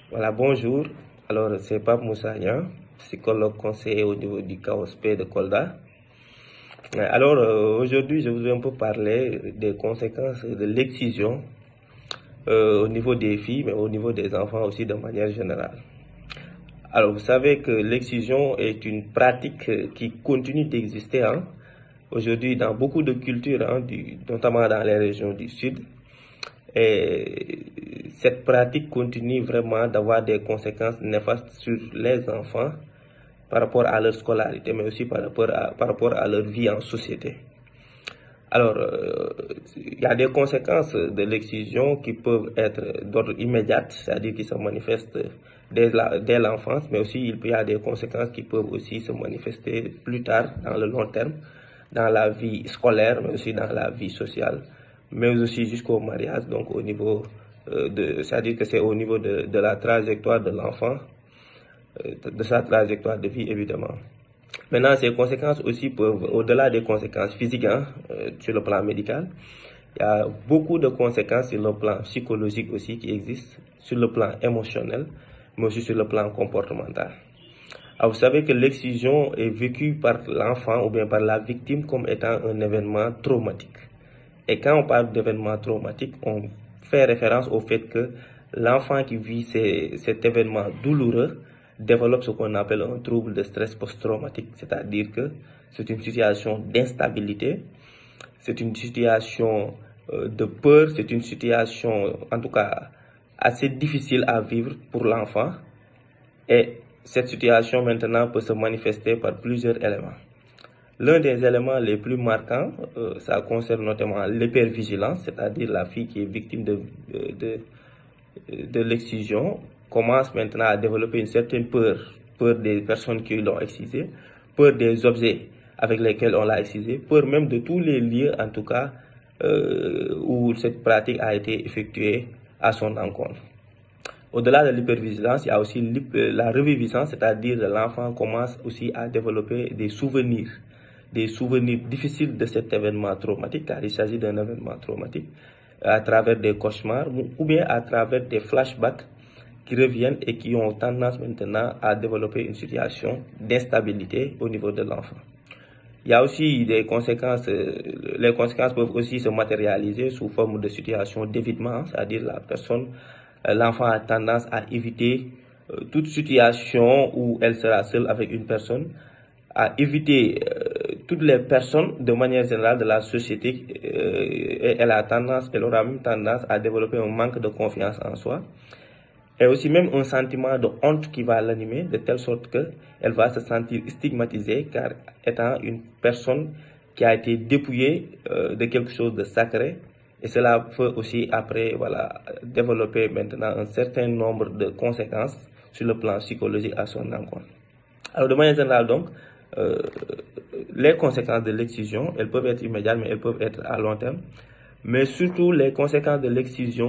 Voilà, bonjour. Alors, c'est Pape Moussa Niang, psychologue conseiller au niveau du CAOSP de Kolda. Alors, aujourd'hui, je voudrais un peu parler des conséquences de l'excision au niveau des filles, mais au niveau des enfants aussi de manière générale. Alors, vous savez que l'excision est une pratique qui continue d'exister aujourd'hui dans beaucoup de cultures, notamment dans les régions du Sud. Et cette pratique continue vraiment d'avoir des conséquences néfastes sur les enfants par rapport à leur scolarité, mais aussi par rapport à leur vie en société. Alors, il y a des conséquences de l'excision qui peuvent être d'ordre immédiat, c'est-à-dire qui se manifestent dès l'enfance, mais aussi il y a des conséquences qui peuvent aussi se manifester plus tard, dans le long terme, dans la vie scolaire, mais aussi dans la vie sociale, mais aussi jusqu'au mariage, donc au niveau c'est-à-dire que c'est au niveau de la trajectoire de l'enfant, de sa trajectoire de vie évidemment. Maintenant, ces conséquences aussi peuvent, au-delà des conséquences physiques, sur le plan médical, il y a beaucoup de conséquences sur le plan psychologique aussi qui existent, sur le plan émotionnel, mais aussi sur le plan comportemental. Alors, vous savez que l'excision est vécue par l'enfant ou bien par la victime comme étant un événement traumatique. Et quand on parle d'événement traumatique, on fait référence au fait que l'enfant qui vit cet événement douloureux développe ce qu'on appelle un trouble de stress post-traumatique, c'est-à-dire que c'est une situation d'instabilité, c'est une situation de peur, c'est une situation en tout cas assez difficile à vivre pour l'enfant. Et cette situation maintenant peut se manifester par plusieurs éléments. L'un des éléments les plus marquants, ça concerne notamment l'hypervigilance, c'est-à-dire la fille qui est victime de l'excision commence maintenant à développer une certaine peur des personnes qui l'ont excisé, peur des objets avec lesquels on l'a excisé, peur même de tous les lieux en tout cas où cette pratique a été effectuée à son encontre. Au-delà de l'hypervigilance, il y a aussi la reviviscence, c'est-à-dire que l'enfant commence aussi à développer des souvenirs difficiles de cet événement traumatique, car il s'agit d'un événement traumatique, à travers des cauchemars ou bien à travers des flashbacks qui reviennent et qui ont tendance maintenant à développer une situation d'instabilité au niveau de l'enfant. Il y a aussi des conséquences, les conséquences peuvent aussi se matérialiser sous forme de situation d'évitement, c'est-à-dire l'enfant a tendance à éviter toute situation où elle sera seule avec une personne, à éviter toutes les personnes de manière générale de la société, et elle aura même tendance à développer un manque de confiance en soi et aussi même un sentiment de honte qui va l'animer de telle sorte qu'elle va se sentir stigmatisée car étant une personne qui a été dépouillée de quelque chose de sacré. Et cela peut aussi après développer maintenant un certain nombre de conséquences sur le plan psychologique à son encontre. Alors de manière générale donc, les conséquences de l'excision, elles peuvent être immédiates mais elles peuvent être à long terme. Mais surtout les conséquences de l'excision